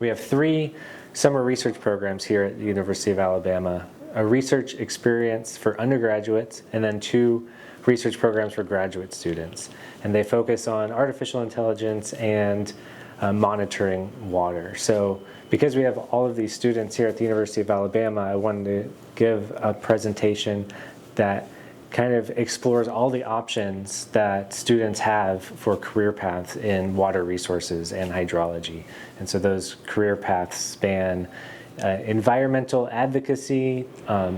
We have 3 summer research programs here at the University of Alabama, a research experience for undergraduates, and then 2 research programs for graduate students. And they focus on artificial intelligence and monitoring water. So because we have all of these students here at the University of Alabama, I wanted to give a presentation that kind of explores all the options that students have for career paths in water resources and hydrology. And so those career paths span environmental advocacy,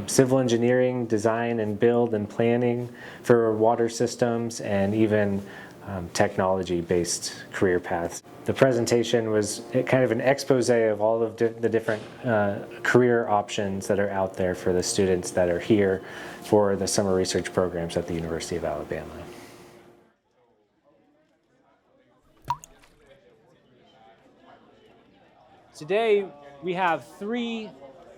civil engineering, design and build and planning for water systems, and even technology-based career paths. The presentation was kind of an expose of all of the different career options that are out there for the students that are here for the summer research programs at the University of Alabama. Today, we have 3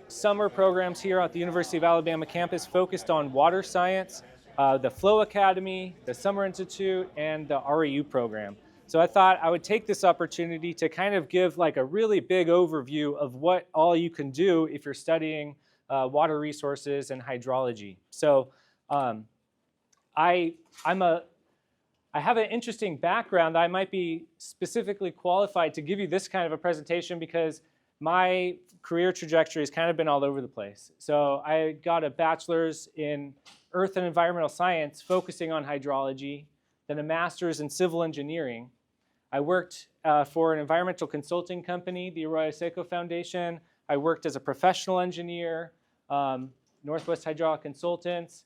summer programs here at the University of Alabama campus focused on water science, the Flow Academy, the Summer Institute, and the REU program. So I thought I would take this opportunity to kind of give like a really big overview of what all you can do if you're studying water resources and hydrology. So I have an interesting background. I might be specifically qualified to give you this kind of a presentation because my career trajectory has kind of been all over the place. So I got a bachelor's in Earth and Environmental Science focusing on hydrology, then a master's in civil engineering. I worked for an environmental consulting company, the Arroyo Seco Foundation. I worked as a professional engineer, Northwest Hydraulic Consultants.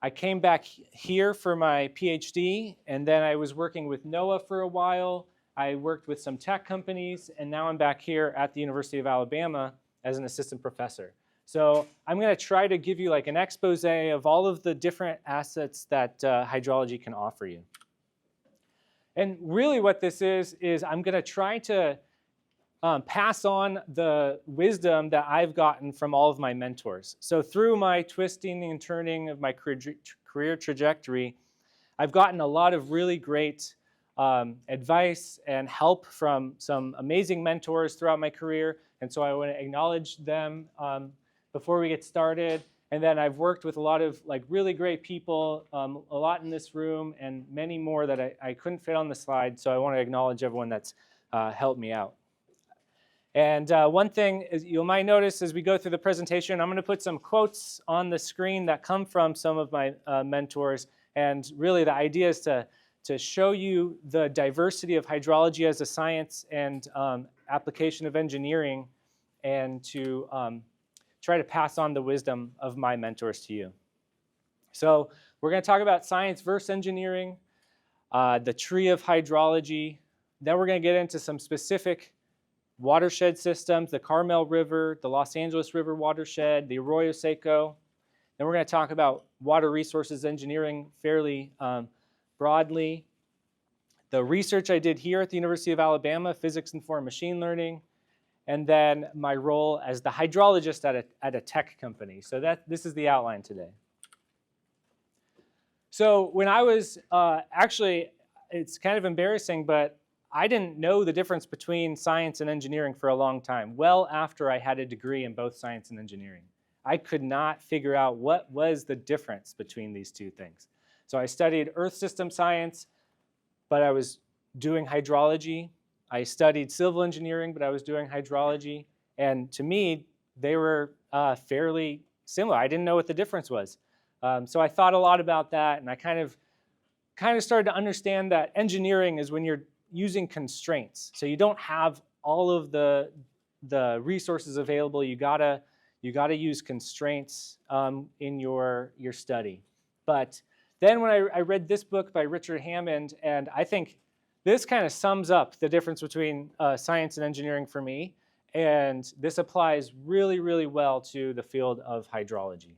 I came back here for my PhD, and then I was working with NOAA for a while. I worked with some tech companies, and now I'm back here at the University of Alabama as an assistant professor. So I'm going to try to give you like an expose of all of the different assets that hydrology can offer you. And really what this is I'm going to try to pass on the wisdom that I've gotten from all of my mentors. So through my twisting and turning of my career trajectory, I've gotten a lot of really great advice and help from some amazing mentors throughout my career. And so I want to acknowledge them before we get started. And then I've worked with a lot of like really great people, a lot in this room, and many more that I couldn't fit on the slide. So I want to acknowledge everyone that's helped me out. And one thing is you might notice as we go through the presentation, I'm going to put some quotes on the screen that come from some of my mentors. And really the idea is to show you the diversity of hydrology as a science and application of engineering, and to try to pass on the wisdom of my mentors to you. So we're going to talk about science versus engineering, the tree of hydrology. Then we're going to get into some specific watershed systems, the Carmel River, the Los Angeles River watershed, the Arroyo Seco. Then we're going to talk about water resources engineering fairly broadly. The research I did here at the University of Alabama, physics-informed machine learning, and then my role as the hydrologist at a tech company. So this is the outline today. So when I was, actually, it's kind of embarrassing, but I didn't know the difference between science and engineering for a long time, well after I had a degree in both science and engineering. I could not figure out what was the difference between these two things. So I studied earth system science, but I was doing hydrology. I studied civil engineering, but I was doing hydrology. And to me, they were fairly similar. I didn't know what the difference was. So I thought a lot about that, and I kind of started to understand that engineering is when you're using constraints. So you don't have all of the resources available. You gotta use constraints in your study. But then when I read this book by Richard Hammond, and I think this kind of sums up the difference between science and engineering for me, and this applies really, really well to the field of hydrology.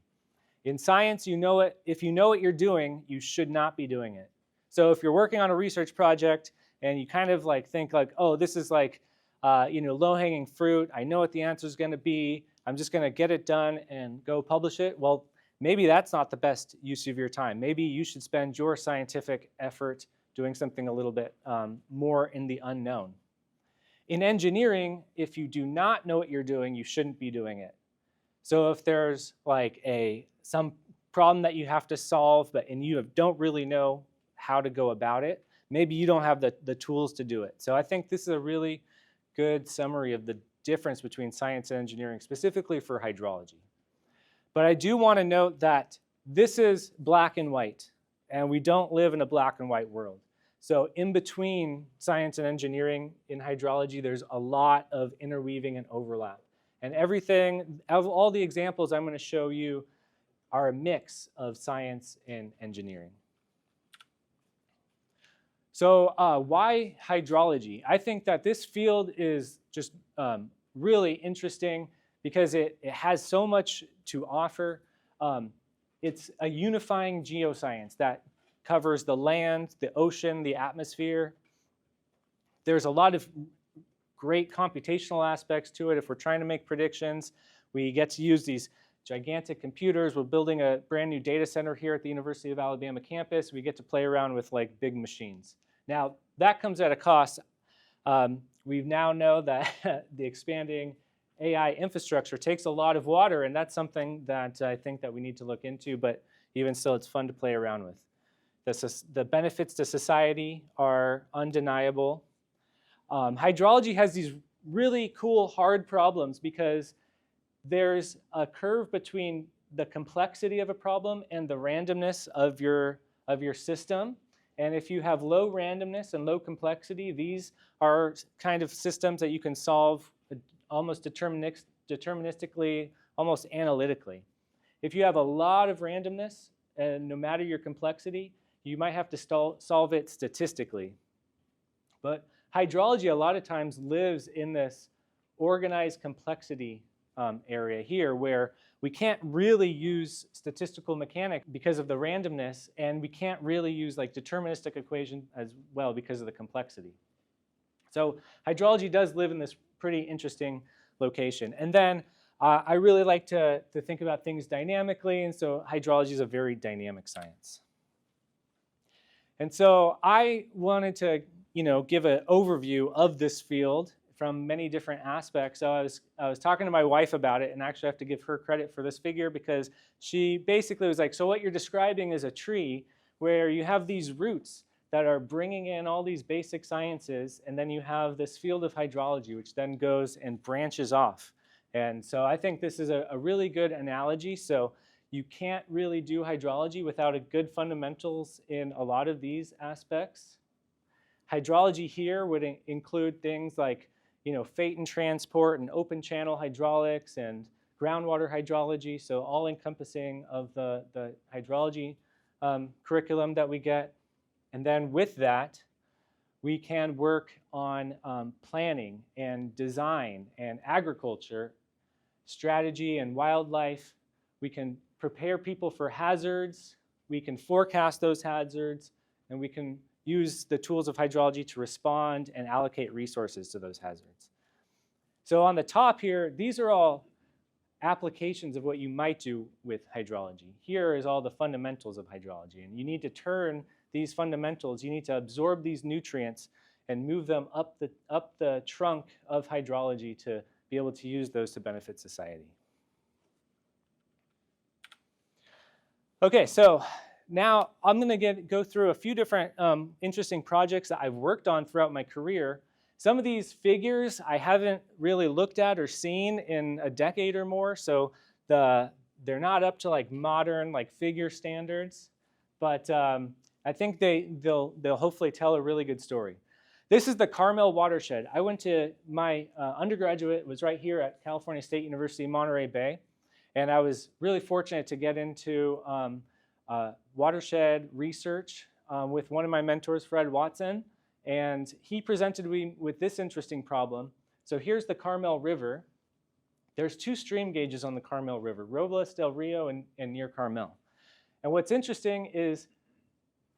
In science, you know it. If you know what you're doing, you should not be doing it. So if you're working on a research project and you kind of like think like, oh, this is like low-hanging fruit. I know what the answer is going to be. I'm just going to get it done and go publish it. Well, maybe that's not the best use of your time. Maybe you should spend your scientific effort doing something a little bit more in the unknown. In engineering, if you do not know what you're doing, you shouldn't be doing it. So if there's like some problem that you have to solve, and you don't really know how to go about it, maybe you don't have the tools to do it. So I think this is a really good summary of the difference between science and engineering, specifically for hydrology. But I do want to note that this is black and white, and we don't live in a black and white world. So in between science and engineering in hydrology, there's a lot of interweaving and overlap. And everything, of all the examples I'm going to show you, are a mix of science and engineering. So why hydrology? I think that this field is just really interesting because it has so much to offer. It's a unifying geoscience that covers the land, the ocean, the atmosphere. There's a lot of great computational aspects to it. If we're trying to make predictions, we get to use these gigantic computers. We're building a brand new data center here at the University of Alabama campus. We get to play around with like big machines. Now, that comes at a cost. We now know that the expanding AI infrastructure takes a lot of water, and that's something that I think that we need to look into, but even still, it's fun to play around with. The benefits to society are undeniable. Hydrology has these really cool, hard problems because there's a curve between the complexity of a problem and the randomness of your system. And if you have low randomness and low complexity, these are kind of systems that you can solve almost deterministically, almost analytically. If you have a lot of randomness, and no matter your complexity, you might have to solve it statistically. But hydrology a lot of times lives in this organized complexity area here where we can't really use statistical mechanics because of the randomness, and we can't really use like deterministic equation as well because of the complexity. So hydrology does live in this pretty interesting location. And then I really like to think about things dynamically, and so hydrology is a very dynamic science. And so I wanted to give an overview of this field from many different aspects. So I was talking to my wife about it, and actually I have to give her credit for this figure because she basically was like, so what you're describing is a tree where you have these roots that are bringing in all these basic sciences, and then you have this field of hydrology, which then goes and branches off. And so I think this is a really good analogy. So you can't really do hydrology without a good fundamentals in a lot of these aspects. Hydrology here would include things like fate and transport and open channel hydraulics and groundwater hydrology, so all encompassing of the hydrology curriculum that we get. And then with that, we can work on planning and design and agriculture, strategy and wildlife. We can prepare people for hazards. We can forecast those hazards, and we can use the tools of hydrology to respond and allocate resources to those hazards. So on the top here, these are all applications of what you might do with hydrology. Here is all the fundamentals of hydrology, and you need to turn these fundamentals, you need to absorb these nutrients and move them up the trunk of hydrology to be able to use those to benefit society. Okay, so now I'm going to go through a few different interesting projects that I've worked on throughout my career. Some of these figures I haven't really looked at or seen in a decade or more, so they're not up to like modern like figure standards, but I think they'll hopefully tell a really good story. This is the Carmel watershed. I went to my undergraduate was right here at California State University, Monterey Bay, and I was really fortunate to get into watershed research with one of my mentors, Fred Watson, and he presented me with this interesting problem. So here's the Carmel River. There's two stream gauges on the Carmel River, Robles del Rio and near Carmel. And what's interesting is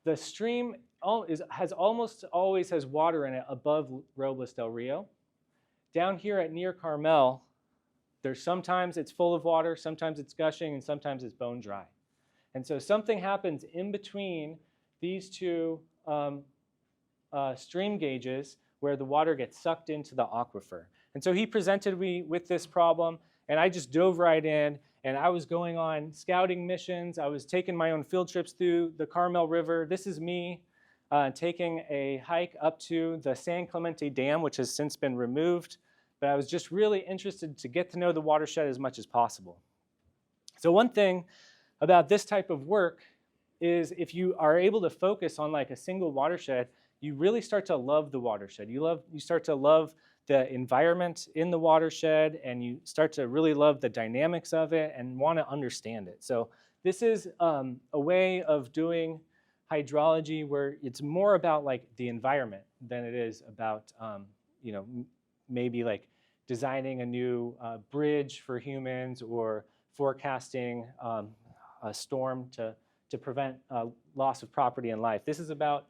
the stream almost always has water in it above Robles del Rio. Down here at near Carmel, sometimes it's full of water, sometimes it's gushing, and sometimes it's bone dry. And so something happens in between these two stream gauges where the water gets sucked into the aquifer. And so he presented me with this problem, and I just dove right in, and I was going on scouting missions. I was taking my own field trips through the Carmel River. This is me taking a hike up to the San Clemente Dam, which has since been removed. But I was just really interested to get to know the watershed as much as possible. So one thing about this type of work is if you are able to focus on like a single watershed, you really start to love the watershed. You start to love the environment in the watershed, and you start to really love the dynamics of it and want to understand it. So this is a way of doing hydrology where it's more about like the environment than it is about maybe like designing a new bridge for humans or forecasting a storm to prevent loss of property and life. This is about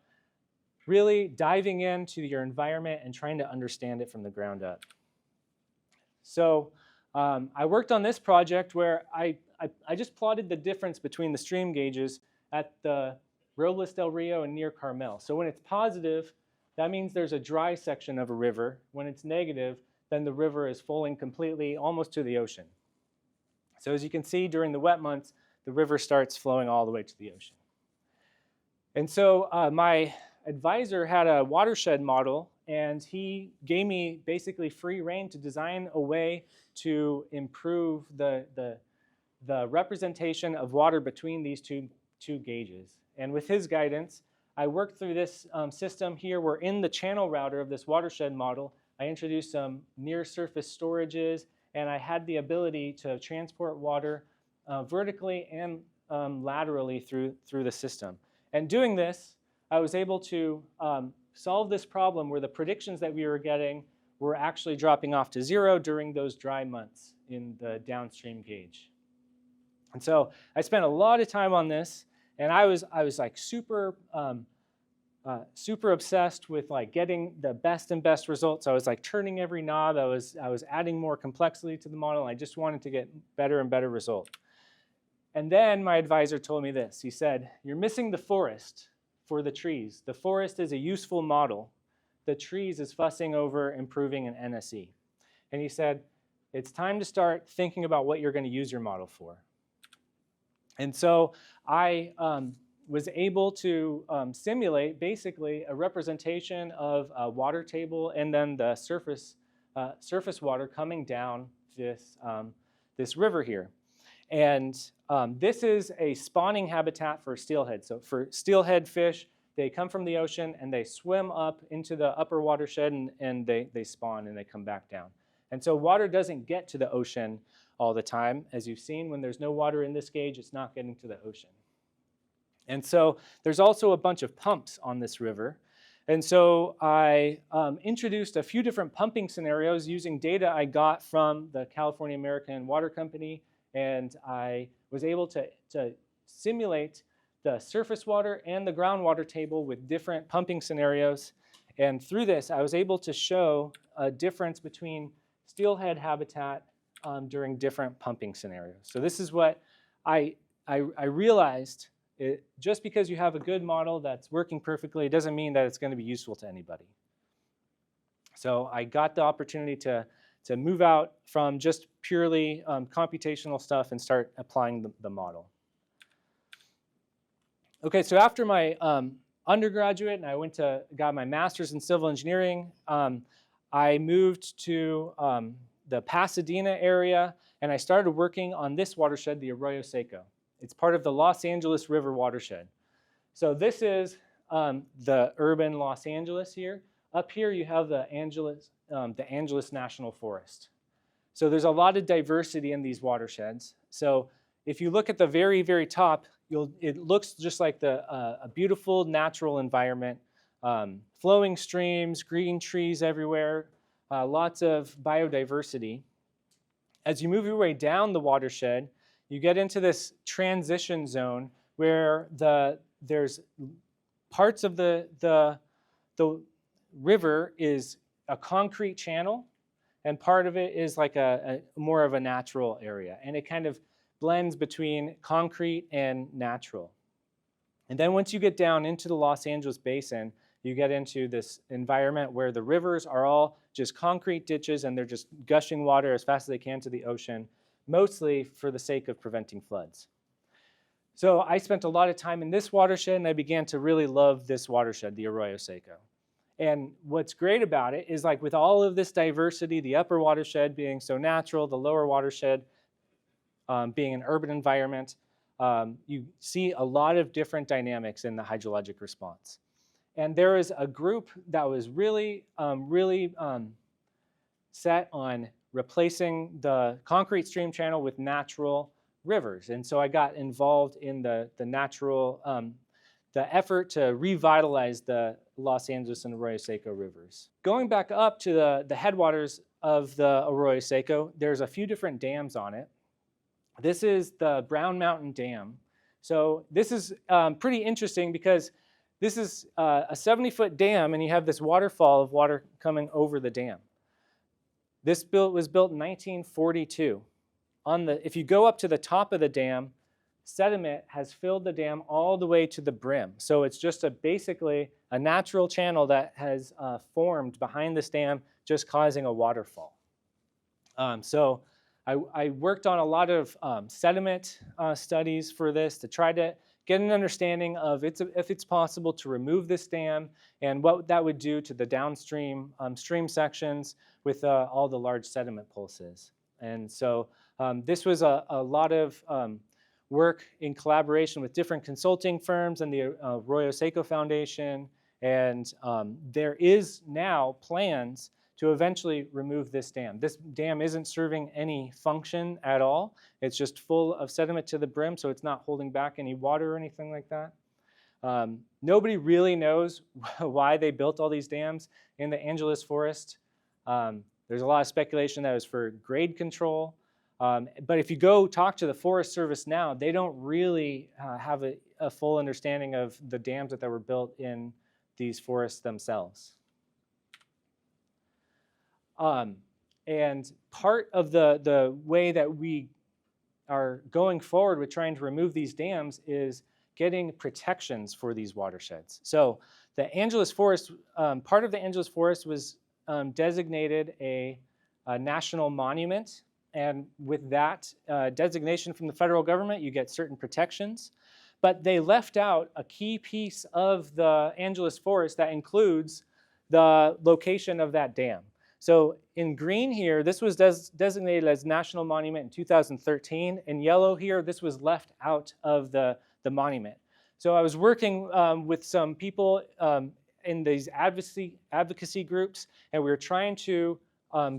really diving into your environment and trying to understand it from the ground up. So I worked on this project where I just plotted the difference between the stream gauges at the Robles del Rio and near Carmel. So when it's positive, that means there's a dry section of a river. When it's negative, then the river is flowing completely almost to the ocean. So as you can see, during the wet months, the river starts flowing all the way to the ocean. And so my advisor had a watershed model, and he gave me basically free rein to design a way to improve the representation of water between these two gauges. And with his guidance, I worked through this system here. We're in the channel router of this watershed model. I introduced some near-surface storages, and I had the ability to transport water vertically and laterally through the system. And doing this, I was able to solve this problem where the predictions that we were getting were actually dropping off to 0 during those dry months in the downstream gauge. And so I spent a lot of time on this, and I was like super obsessed with like getting the best and best results. I was like turning every knob. I was adding more complexity to the model. I just wanted to get better and better results. And then my advisor told me this. He said, "You're missing the forest for the trees. The forest is a useful model. The trees is fussing over improving an NSE." And he said, "It's time to start thinking about what you're going to use your model for." And so I was able to simulate basically a representation of a water table and then the surface water coming down this river here. And this is a spawning habitat for steelhead. So for steelhead fish, they come from the ocean and they swim up into the upper watershed and they spawn and they come back down. And so water doesn't get to the ocean all the time. As you've seen, when there's no water in this gauge, it's not getting to the ocean. And so there's also a bunch of pumps on this river. And so I introduced a few different pumping scenarios using data I got from the California American Water Company. And I was able to simulate the surface water and the groundwater table with different pumping scenarios. And through this, I was able to show a difference between steelhead habitat during different pumping scenarios. So this is what I realized. Just because you have a good model that's working perfectly, it doesn't mean that it's going to be useful to anybody. So I got the opportunity to move out from just purely computational stuff and start applying the model. Okay, so after my undergraduate and I got my master's in civil engineering, I moved to the Pasadena area, and I started working on this watershed, the Arroyo Seco. It's part of the Los Angeles River watershed. So this is the urban Los Angeles here. Up here you have the Angeles National Forest. So there's a lot of diversity in these watersheds. So if you look at the very, very top, it looks just like a beautiful natural environment. Flowing streams, green trees everywhere, lots of biodiversity. As you move your way down the watershed, you get into this transition zone where there's parts of the river is a concrete channel, and part of it is like a more of a natural area, and it kind of blends between concrete and natural. And then once you get down into the Los Angeles basin, you get into this environment where the rivers are all just concrete ditches and they're just gushing water as fast as they can to the ocean, mostly for the sake of preventing floods. So I spent a lot of time in this watershed, and I began to really love this watershed, the Arroyo Seco. And what's great about it is, like, with all of this diversity, the upper watershed being so natural, the lower watershed being an urban environment, you see a lot of different dynamics in the hydrologic response. And there is a group that was really set on replacing the concrete stream channel with natural rivers. And so I got involved in the effort to revitalize the Los Angeles and Arroyo Seco rivers. Going back up to the headwaters of the Arroyo Seco, there's a few different dams on it. This is the Brown Mountain Dam. So this is pretty interesting because this is a 70-foot dam, and you have this waterfall of water coming over the dam. This was built in 1942. If you go up to the top of the dam, sediment has filled the dam all the way to the brim. So it's just basically a natural channel that has formed behind this dam, just causing a waterfall. So I worked on a lot of sediment studies for this to try to get an understanding of if it's possible to remove this dam and what that would do to the downstream stream sections with all the large sediment pulses. And so this was a lot of work in collaboration with different consulting firms and the Arroyo Seco Foundation. And there is now plans to eventually remove this dam. This dam isn't serving any function at all. It's just full of sediment to the brim, so it's not holding back any water or anything like that. Nobody really knows why they built all these dams in the Angeles forest. There's a lot of speculation that it was for grade control. But if you go talk to the Forest Service now, they don't really have a full understanding of the dams that were built in these forests themselves. And part of the way that we are going forward with trying to remove these dams is getting protections for these watersheds. So the Angeles Forest, part of the Angeles Forest was designated a national monument. And with that designation from the federal government, you get certain protections. But they left out a key piece of the Angeles Forest that includes the location of that dam. So in green here, this was designated as National Monument in 2013. In yellow here, this was left out of the monument. So I was working with some people in these advocacy groups, and we were trying to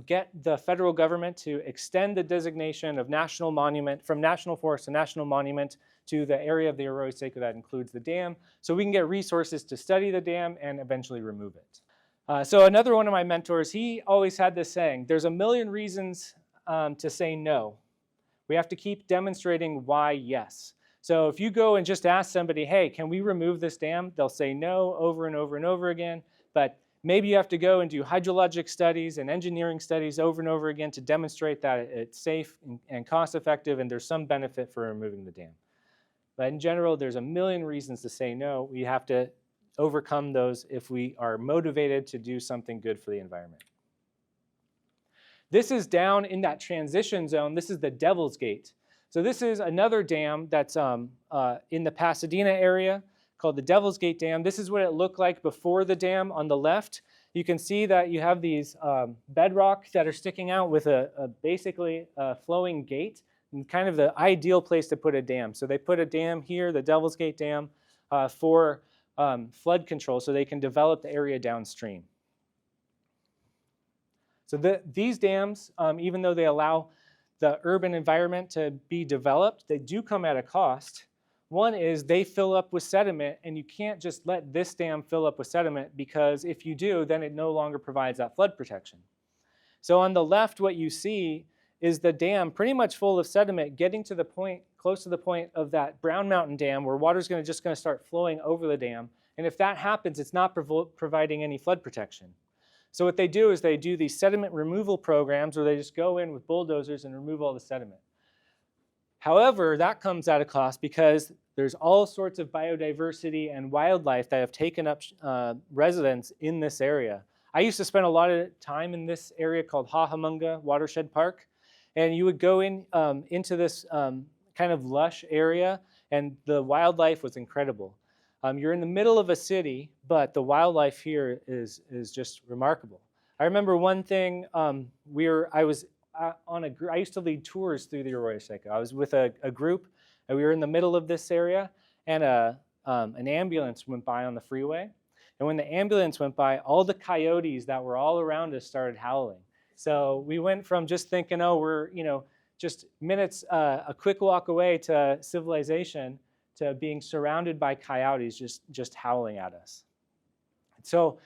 get the federal government to extend the designation of national monument from national forest to national monument to the area of the Arroyo Seco that includes the dam, so we can get resources to study the dam and eventually remove it. So another one of my mentors, he always had this saying, there's a million reasons to say no. We have to keep demonstrating why yes. So if you go and just ask somebody, hey, can we remove this dam? They'll say no over and over and over again, but maybe you have to go and do hydrologic studies and engineering studies over and over again to demonstrate that it's safe and cost effective and there's some benefit for removing the dam. But in general, there's a million reasons to say no. We have to overcome those if we are motivated to do something good for the environment. This is down in that transition zone. This is the Devil's Gate. So this is another dam that's in the Pasadena area called the Devil's Gate Dam. This is what it looked like before the dam on the left. You can see that you have these bedrock that are sticking out with basically a flowing gate, and kind of the ideal place to put a dam. So they put a dam here, the Devil's Gate Dam, for flood control so they can develop the area downstream. So these dams, even though they allow the urban environment to be developed, they do come at a cost. One is they fill up with sediment, and you can't just let this dam fill up with sediment, because if you do, then it no longer provides that flood protection. So on the left, what you see is the dam pretty much full of sediment getting to the point, close to the point of that Brown Mountain Dam where water's just going to start flowing over the dam. And if that happens, it's not providing any flood protection. So what they do is they do these sediment removal programs where they just go in with bulldozers and remove all the sediment. However, that comes at a cost because there's all sorts of biodiversity and wildlife that have taken up residence in this area. I used to spend a lot of time in this area called Hahamunga Watershed Park, and you would go into this kind of lush area, and the wildlife was incredible. You're in the middle of a city, but the wildlife here is just remarkable. I remember one thing. I used to lead tours through the Arroyo Seco. I was with a group, and we were in the middle of this area, and an ambulance went by on the freeway. And when the ambulance went by, all the coyotes that were all around us started howling. So we went from just thinking, oh, we're just minutes, a quick walk away to civilization, to being surrounded by coyotes just howling at us. So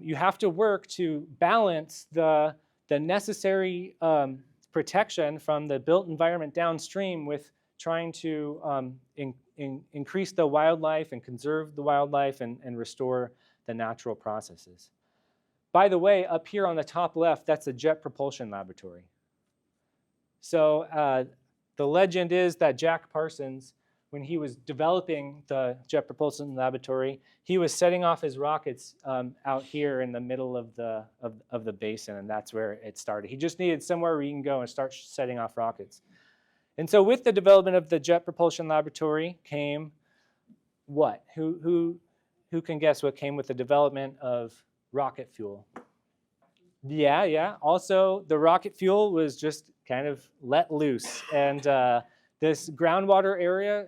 you have to work to balance the necessary protection from the built environment downstream with trying to increase the wildlife and conserve the wildlife and restore the natural processes. By the way, up here on the top left, that's a jet propulsion laboratory. So the legend is that Jack Parsons, when he was developing the jet propulsion laboratory, he was setting off his rockets out here in the middle of the basin, and that's where it started. He just needed somewhere where he can go and start setting off rockets. And so with the development of the jet propulsion laboratory came what? Who can guess what came with the development of rocket fuel? Yeah. Also, the rocket fuel was just kind of let loose, and this groundwater area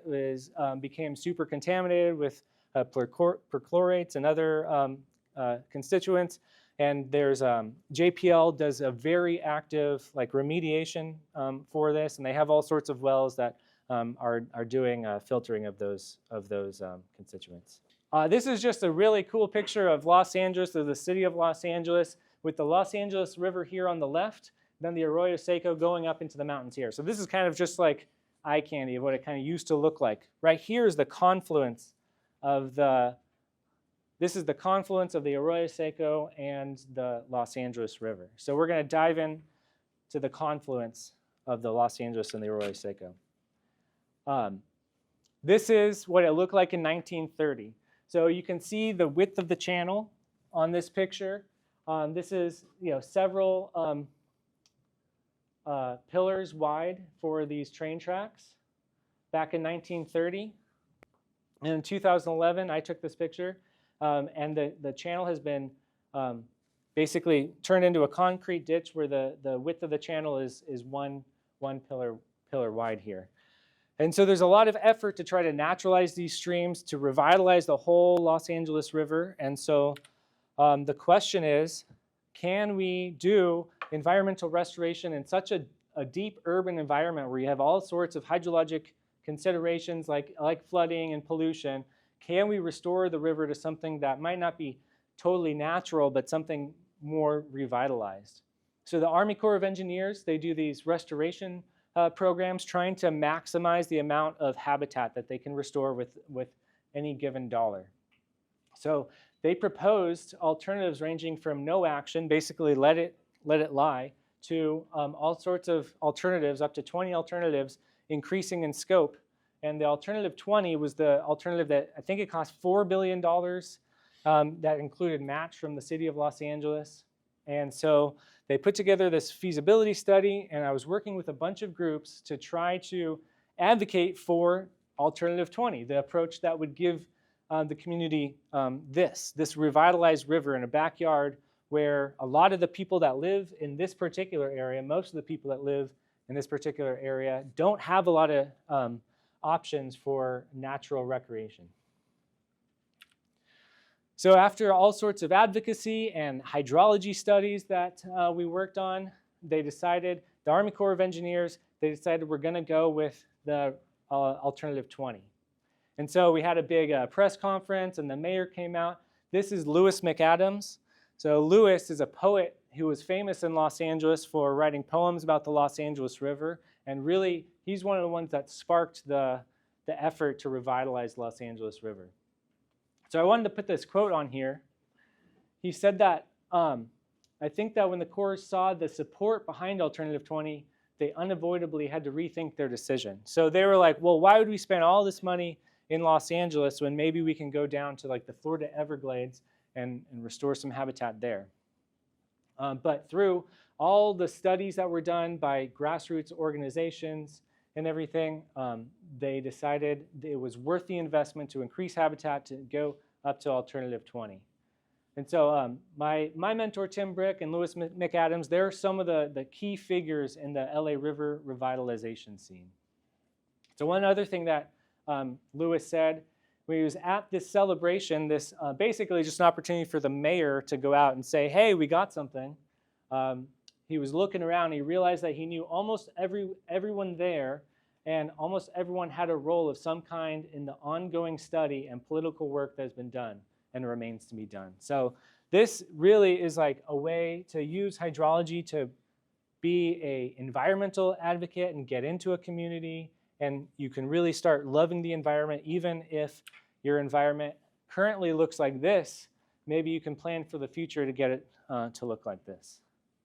became super contaminated with perchlorates and other constituents. And there's JPL does a very active remediation for this, and they have all sorts of wells that are doing filtering of those constituents. This is just a really cool picture of Los Angeles, of the city of Los Angeles, with the Los Angeles River here on the left, then the Arroyo Seco going up into the mountains here. So this is kind of just like eye candy of what it kind of used to look like. Right here is the confluence of the Arroyo Seco and the Los Angeles River. So we're going to dive in to the confluence of the Los Angeles and the Arroyo Seco. This is what it looked like in 1930. So you can see the width of the channel on this picture. This is several pillars wide for these train tracks back in 1930. And in 2011, I took this picture, and the channel has been basically turned into a concrete ditch where the width of the channel is one pillar wide here. And so there's a lot of effort to try to naturalize these streams, to revitalize the whole Los Angeles River. And so the question is, can we do environmental restoration in such a deep urban environment where you have all sorts of hydrologic considerations like flooding and pollution? Can we restore the river to something that might not be totally natural, but something more revitalized? So the Army Corps of Engineers, they do these restoration programs trying to maximize the amount of habitat that they can restore with any given dollar. So they proposed alternatives ranging from no action, basically let it lie, to all sorts of alternatives, up to 20 alternatives, increasing in scope. And the alternative 20 was the alternative that I think it cost $4 billion. That included match from the city of Los Angeles. And so they put together this feasibility study, and I was working with a bunch of groups to try to advocate for alternative 20, the approach that would give the community this revitalized river in a backyard where a lot of the people that live in this particular area, most of the people that live in this particular area, don't have a lot of options for natural recreation. So after all sorts of advocacy and hydrology studies that we worked on, they decided, the Army Corps of Engineers, they decided we're going to go with the alternative 20. And so we had a big press conference, and the mayor came out. This is Lewis McAdams. So Lewis is a poet who was famous in Los Angeles for writing poems about the Los Angeles River, and really, he's one of the ones that sparked the effort to revitalize Los Angeles River. So I wanted to put this quote on here. He said that, I think that when the Corps saw the support behind Alternative 20, they unavoidably had to rethink their decision. So they were like, well, why would we spend all this money in Los Angeles when maybe we can go down to like the Florida Everglades and restore some habitat there? But through all the studies that were done by grassroots organizations and everything, they decided it was worth the investment to increase habitat to go up to alternative 20. And so my mentor, Tim Brick, and Louis McAdams, they're some of the key figures in the LA River revitalization scene. So one other thing that Louis said, when he was at this celebration, this basically just an opportunity for the mayor to go out and say, hey, we got something. He was looking around, he realized that he knew almost everyone there, and almost everyone had a role of some kind in the ongoing study and political work that's been done and remains to be done. So this really is like a way to use hydrology to be an environmental advocate and get into a community, and you can really start loving the environment even if your environment currently looks like this. Maybe you can plan for the future to get it to look like this.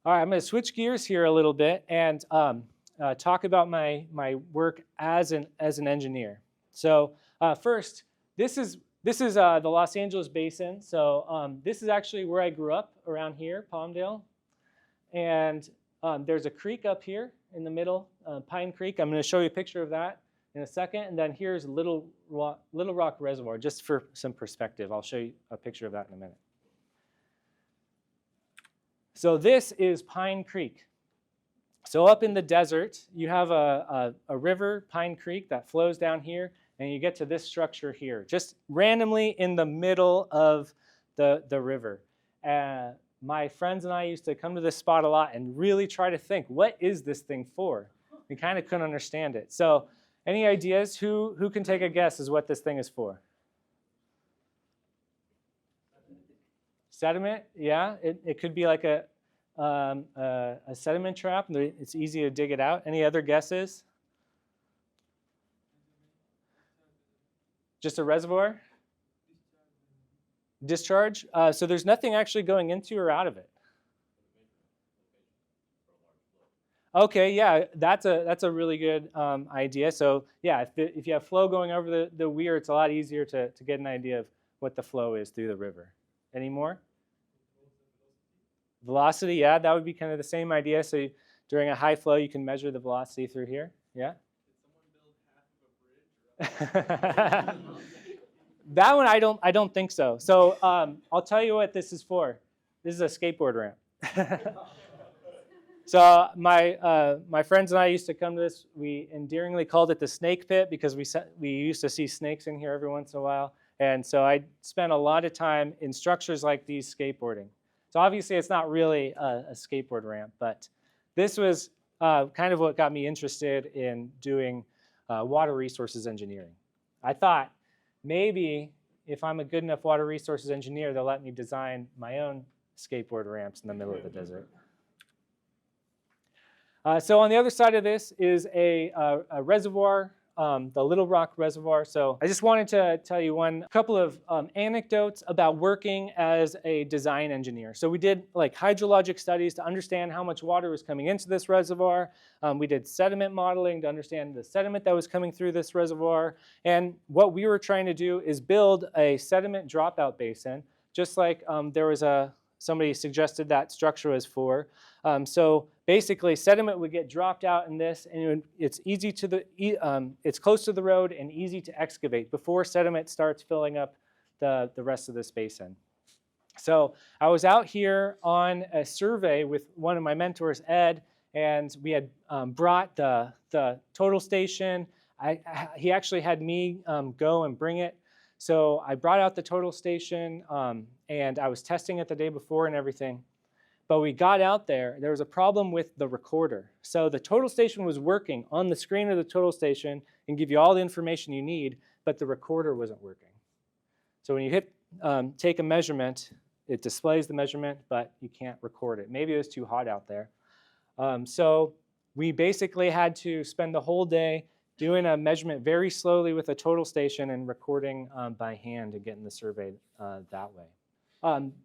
All right, I'm going to switch gears here a little bit and talk about my work as an engineer. So first, this is the Los Angeles Basin. So this is actually where I grew up, around here, Palmdale. And there's a creek up here in the middle, Pine Creek. I'm going to show you a picture of that in a second. And then here's Little Rock Reservoir, just for some perspective. I'll show you a picture of that in a minute. So this is Pine Creek. So up in the desert, you have a river, Pine Creek, that flows down here, and you get to this structure here, just randomly in the middle of the river. My friends and I used to come to this spot a lot and really try to think, what is this thing for? We kind of couldn't understand it. So any ideas? Who can take a guess as what this thing is for? Sediment, yeah. It could be like a sediment trap. It's easy to dig it out. Any other guesses? Just a reservoir? Discharge? So there's nothing actually going into or out of it. Okay, yeah, that's a really good idea. So yeah, if you have flow going over the weir, it's a lot easier to get an idea of what the flow is through the river. Any more? Velocity, yeah, that would be kind of the same idea. So during a high flow, you can measure the velocity through here. Yeah? Did someone build half of a bridge? That one, I don't think so. So I'll tell you what this is for. This is a skateboard ramp. So my friends and I used to come to this. We endearingly called it the snake pit because we used to see snakes in here every once in a while. And so I spent a lot of time in structures like these skateboarding. So obviously it's not really a skateboard ramp, but this was kind of what got me interested in doing water resources engineering. I thought maybe if I'm a good enough water resources engineer, they'll let me design my own skateboard ramps in the middle of the desert. So on the other side of this is a reservoir, the Little Rock Reservoir. So I just wanted to tell you a couple of anecdotes about working as a design engineer. So we did like hydrologic studies to understand how much water was coming into this reservoir. We did sediment modeling to understand the sediment that was coming through this reservoir. And what we were trying to do is build a sediment dropout basin, just like there was somebody suggested that structure was for. So basically, sediment would get dropped out in this, and it's close to the road and easy to excavate before sediment starts filling up the rest of this basin. So I was out here on a survey with one of my mentors, Ed, and we had brought the total station. He actually had me go and bring it. So I brought out the total station, and I was testing it the day before and everything. But we got out there was a problem with the recorder. So the total station was working on the screen of the total station and give you all the information you need, but the recorder wasn't working. So when you hit take a measurement, it displays the measurement, but you can't record it. Maybe it was too hot out there. So we basically had to spend the whole day doing a measurement very slowly with a total station and recording by hand and getting the survey that way.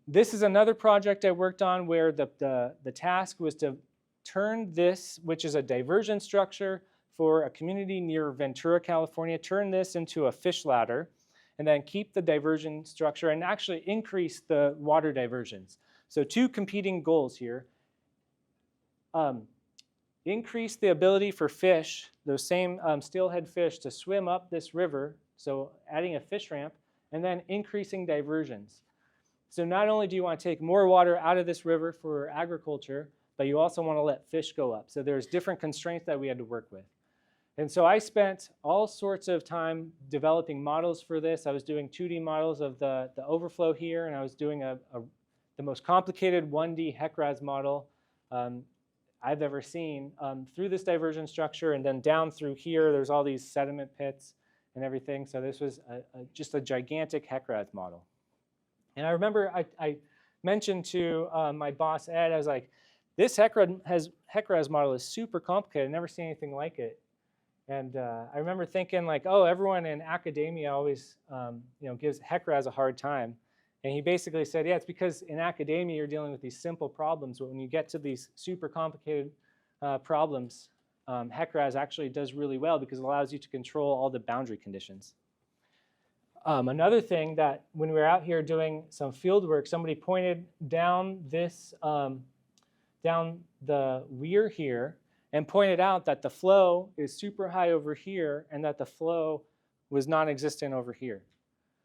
This is another project I worked on where the task was to turn this, which is a diversion structure for a community near Ventura, California, turn this into a fish ladder, and then keep the diversion structure and actually increase the water diversions. So two competing goals here. Increase the ability for fish, those same steelhead fish, to swim up this river, so adding a fish ramp, and then increasing diversions. So not only do you want to take more water out of this river for agriculture, but you also want to let fish go up. So there's different constraints that we had to work with. And so I spent all sorts of time developing models for this. I was doing 2D models of the overflow here, and I was doing the most complicated 1D HEC-RAS model I've ever seen through this diversion structure, and then down through here, there's all these sediment pits and everything. So this was just a gigantic HEC-RAS model. And I remember I mentioned to my boss, Ed, I was like, this HEC-RAS model is super complicated. I've never seen anything like it. And I remember thinking like, oh, everyone in academia always gives HEC-RAS a hard time. And he basically said, yeah, it's because in academia you're dealing with these simple problems, but when you get to these super complicated problems, HEC-RAS actually does really well because it allows you to control all the boundary conditions. Another thing that when we were out here doing some field work, somebody pointed down this, down the weir here and pointed out that the flow is super high over here and that the flow was non-existent over here.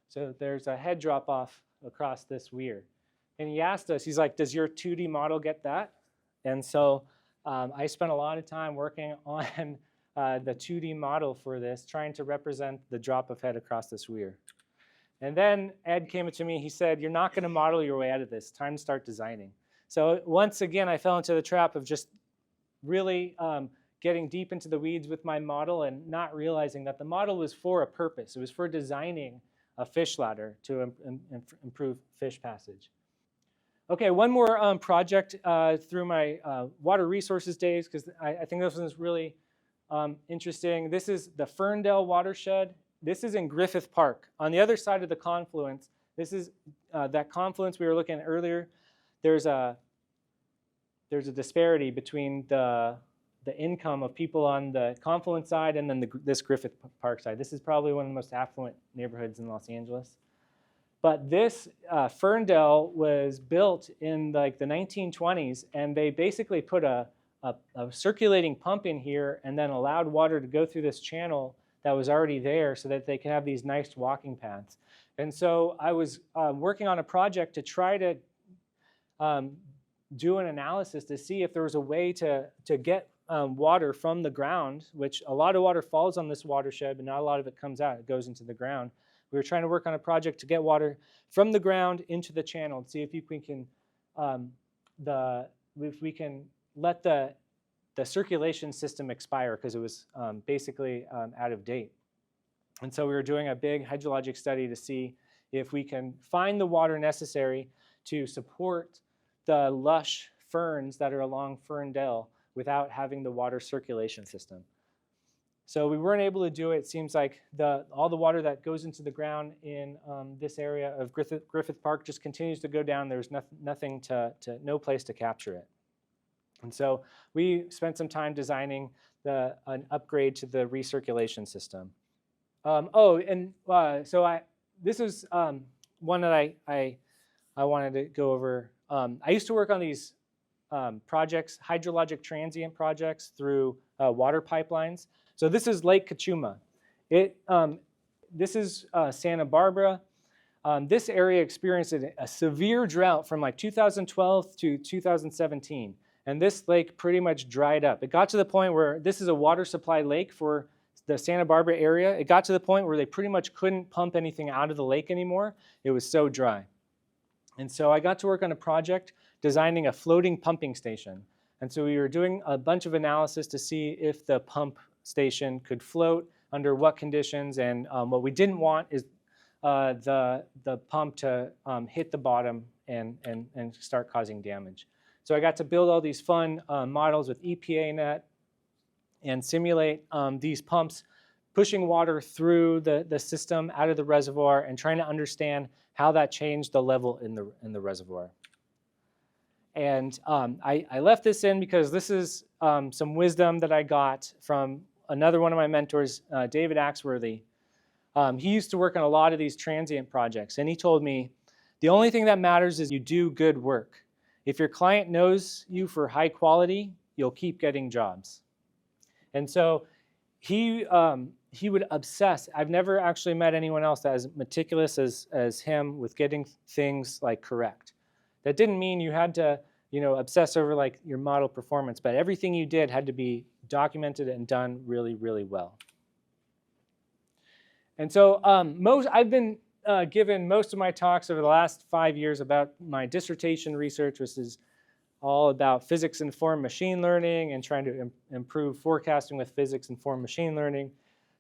So there's a head drop off across this weir. And he asked us, he's like, does your 2D model get that? And so I spent a lot of time working on the 2D model for this, trying to represent the drop of head across this weir. And then Ed came to me, he said, you're not going to model your way out of this. Time to start designing. So once again, I fell into the trap of just really getting deep into the weeds with my model and not realizing that the model was for a purpose. It was for designing a fish ladder to improve fish passage. Okay, one more project through my water resources days, because I think this one is really interesting. This is the Ferndale watershed. This is in Griffith Park. On the other side of the confluence, this is that confluence we were looking at earlier. There's a disparity between the income of people on the confluence side and then this Griffith Park side. This is probably one of the most affluent neighborhoods in Los Angeles. But this Ferndale was built in like the 1920s, and they basically put a circulating pump in here and then allowed water to go through this channel that was already there so that they could have these nice walking paths. And so I was working on a project to try to do an analysis to see if there was a way to get water from the ground, which a lot of water falls on this watershed, but not a lot of it comes out. It goes into the ground. We were trying to work on a project to get water from the ground into the channel and see if we can let the circulation system expire, because it was basically out of date. And so we were doing a big hydrologic study to see if we can find the water necessary to support the lush ferns that are along Ferndale without having the water circulation system. So we weren't able to do it. It seems like all the water that goes into the ground in this area of Griffith Park just continues to go down. There's no place to capture it. And so we spent some time designing an upgrade to the recirculation system. This is one that I wanted to go over. I used to work on these projects, hydrologic transient projects through water pipelines. So this is Lake Cachuma. This is Santa Barbara. This area experienced a severe drought from like 2012 to 2017. And this lake pretty much dried up. It got to the point where this is a water supply lake for the Santa Barbara area. It got to the point where they pretty much couldn't pump anything out of the lake anymore. It was so dry. And so I got to work on a project designing a floating pumping station. And so we were doing a bunch of analysis to see if the pump station could float, under what conditions, and what we didn't want is the pump to hit the bottom and start causing damage. So I got to build all these fun models with EPA-NET and simulate these pumps pushing water through the system out of the reservoir and trying to understand how that changed the level in the reservoir. And I left this in because this is some wisdom that I got from another one of my mentors, David Axworthy. He used to work on a lot of these transient projects, and he told me, the only thing that matters is you do good work. If your client knows you for high quality, you'll keep getting jobs. And so he would obsess. I've never actually met anyone else that as meticulous as him with getting things like correct. That didn't mean you had to, obsess over like your model performance, but everything you did had to be documented and done really, really well. And so I've been given most of my talks over the last 5 years about my dissertation research, which is all about physics-informed machine learning and trying to improve forecasting with physics-informed machine learning.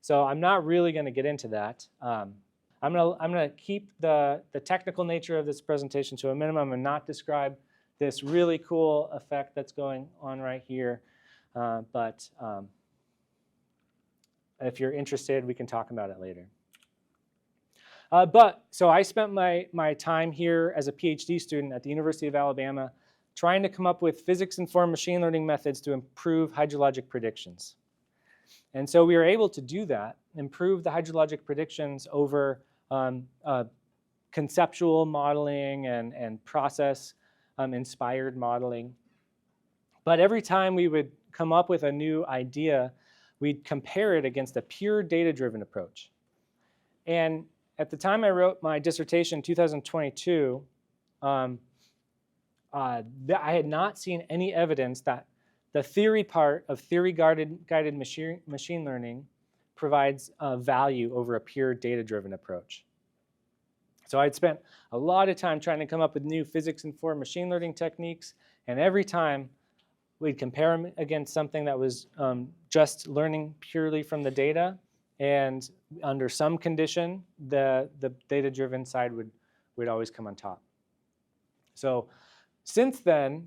So I'm not really going to get into that. I'm going to keep the technical nature of this presentation to a minimum and not describe this really cool effect that's going on right here. But if you're interested, we can talk about it later. So I spent my time here as a PhD student at the University of Alabama trying to come up with physics-informed machine learning methods to improve hydrologic predictions. And so we were able to do that, improve the hydrologic predictions over conceptual modeling and process-inspired modeling. But every time we would come up with a new idea, we'd compare it against a pure data-driven approach. And at the time I wrote my dissertation in 2022, I had not seen any evidence that the theory part of theory-guided machine learning provides value over a pure data-driven approach. So I'd spent a lot of time trying to come up with new physics-informed machine learning techniques, and every time we'd compare them against something that was just learning purely from the data, and under some condition, the data-driven side would always come on top. So since then,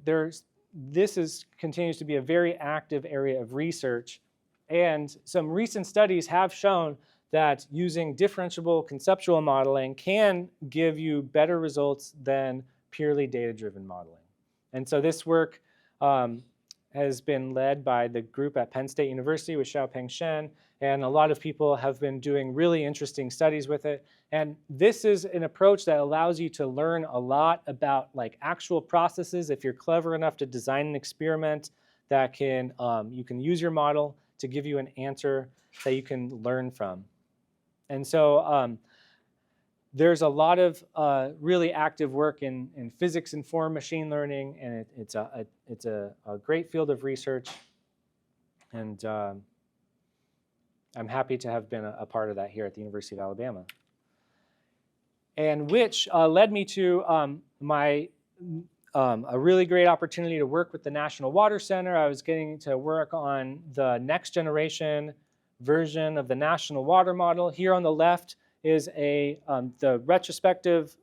this continues to be a very active area of research, and some recent studies have shown that using differentiable conceptual modeling can give you better results than purely data-driven modeling. And so this work has been led by the group at Penn State University with Xiaopeng Shen, and a lot of people have been doing really interesting studies with it. And this is an approach that allows you to learn a lot about like actual processes. If you're clever enough to design an experiment that can, you can use your model to give you an answer that you can learn from. And so there's a lot of really active work in physics-informed machine learning, and it's a great field of research. And I'm happy to have been a part of that here at the University of Alabama. And which led me to a really great opportunity to work with the National Water Center. I was getting to work on the next generation version of the National Water Model. Here on the left is the retrospective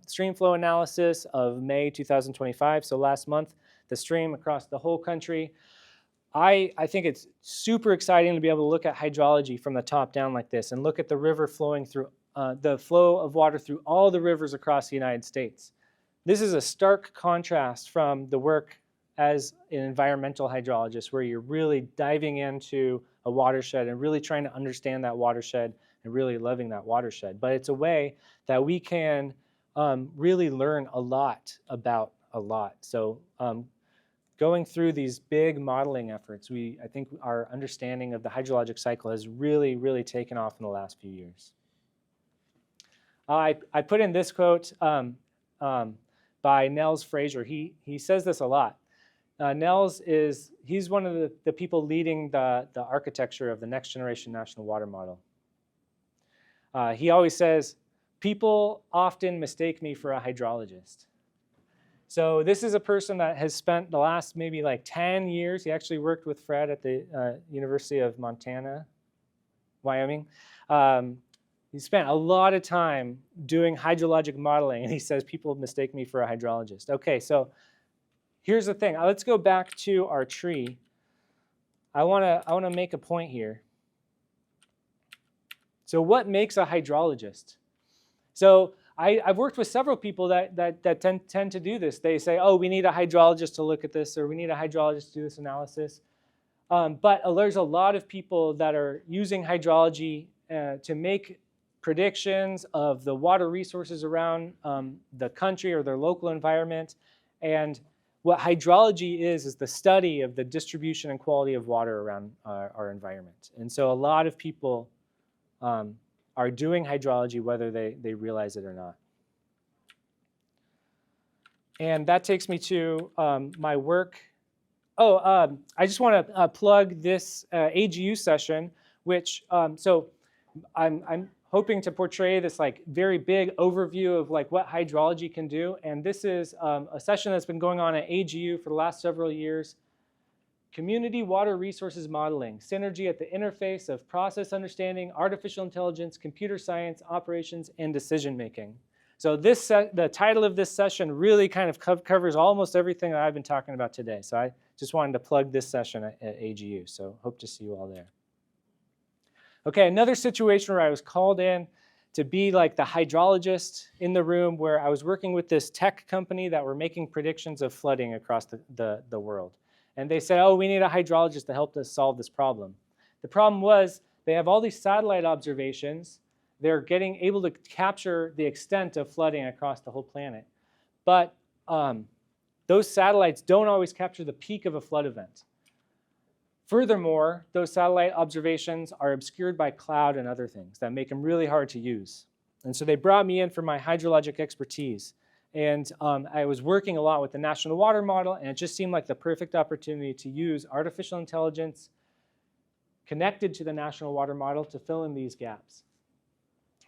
stream flow analysis of May 2025, so last month, the stream across the whole country. I think it's super exciting to be able to look at hydrology from the top down like this and look at the river flowing through, the flow of water through all the rivers across the United States. This is a stark contrast from the work as an environmental hydrologist, where you're really diving into a watershed and really trying to understand that watershed and really loving that watershed. But it's a way that we can really learn a lot about a lot. So going through these big modeling efforts, I think our understanding of the hydrologic cycle has really, really taken off in the last few years. I put in this quote by Nels Fraser. He says this a lot. Nels he's one of the people leading the architecture of the next generation national water model. He always says, people often mistake me for a hydrologist. So this is a person that has spent the last maybe like 10 years. He actually worked with Fred at the University of Montana, Wyoming. He spent a lot of time doing hydrologic modeling, and he says people mistake me for a hydrologist. Okay, so here's the thing. Let's go back to our tree. I want to make a point here. So what makes a hydrologist? So I've worked with several people that tend to do this. They say, oh, we need a hydrologist to look at this, or we need a hydrologist to do this analysis. But there's a lot of people that are using hydrology to make predictions of the water resources around the country or their local environment. And what hydrology is the study of the distribution and quality of water around our environment. And so a lot of people are doing hydrology whether they realize it or not. And that takes me to my work. Oh, I just want to plug this AGU session, which, so I'm hoping to portray this like very big overview of like what hydrology can do. And this is a session that's been going on at AGU for the last several years. Community Water Resources Modeling, Synergy at the Interface of Process Understanding, Artificial Intelligence, Computer Science, Operations, and Decision Making. So the title of this session really kind of covers almost everything that I've been talking about today. So I just wanted to plug this session at AGU. So hope to see you all there. Okay, another situation where I was called in to be like the hydrologist in the room, where I was working with this tech company that were making predictions of flooding across the world. And they said, oh, we need a hydrologist to help us solve this problem. The problem was they have all these satellite observations. They're able to capture the extent of flooding across the whole planet. But those satellites don't always capture the peak of a flood event. Furthermore, those satellite observations are obscured by cloud and other things that make them really hard to use. And so they brought me in for my hydrologic expertise. And I was working a lot with the National Water Model, and it just seemed like the perfect opportunity to use artificial intelligence connected to the National Water Model to fill in these gaps.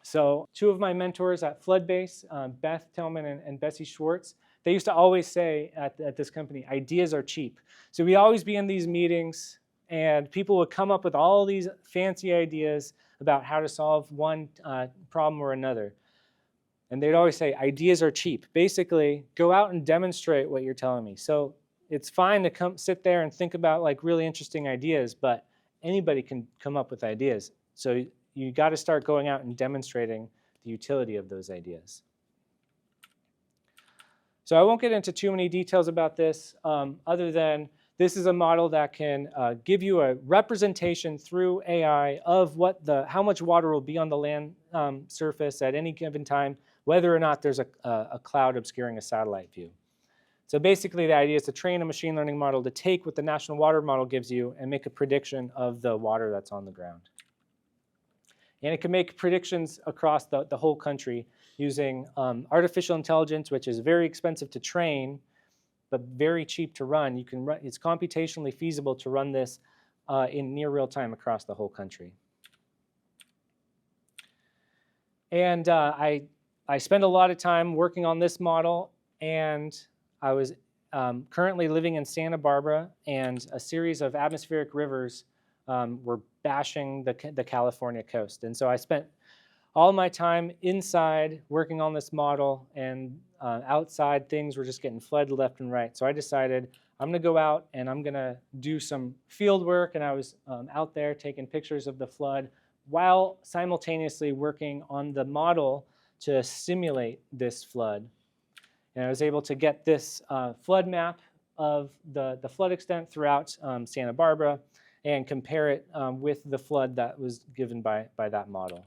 So two of my mentors at Floodbase, Beth Tillman and Bessie Schwartz, they used to always say at this company, ideas are cheap. So we'd always be in these meetings, and people would come up with all these fancy ideas about how to solve one problem or another. And they'd always say, ideas are cheap. Basically, go out and demonstrate what you're telling me. So it's fine to come sit there and think about like really interesting ideas, but anybody can come up with ideas. So you got to start going out and demonstrating the utility of those ideas. So I won't get into too many details about this, other than this is a model that can give you a representation through AI of how much water will be on the land surface at any given time, whether or not there's a cloud obscuring a satellite view. So basically the idea is to train a machine learning model to take what the National Water Model gives you and make a prediction of the water that's on the ground. And it can make predictions across the whole country using artificial intelligence, which is very expensive to train, but very cheap to run. It's computationally feasible to run this in near real time across the whole country. And I spent a lot of time working on this model, and I was currently living in Santa Barbara, and a series of atmospheric rivers were bashing the California coast. And so I spent all my time inside working on this model, and outside things were just getting flooded left and right. So I decided I'm going to go out and I'm going to do some field work, and I was out there taking pictures of the flood while simultaneously working on the model to simulate this flood. And I was able to get this flood map of the flood extent throughout Santa Barbara and compare it with the flood that was given by that model.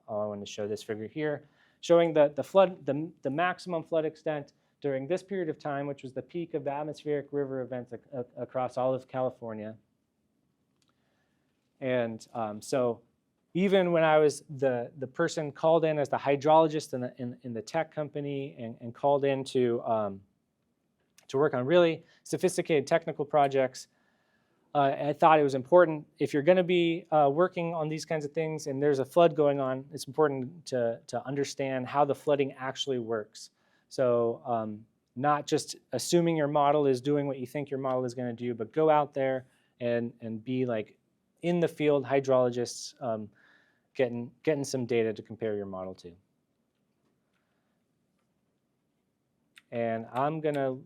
I want to show this figure here, showing the maximum flood extent during this period of time, which was the peak of the atmospheric river events across all of California. And so even when I was the person called in as the hydrologist in the tech company and called in to work on really sophisticated technical projects, I thought it was important, if you're going to be working on these kinds of things and there's a flood going on, it's important to understand how the flooding actually works. So not just assuming your model is doing what you think your model is going to do, but go out there and be like in the field hydrologists, getting some data to compare your model to. And I'm going to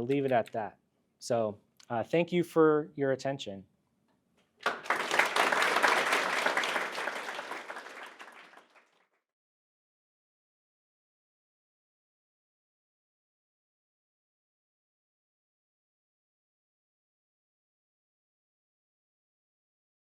leave it at that. So thank you for your attention.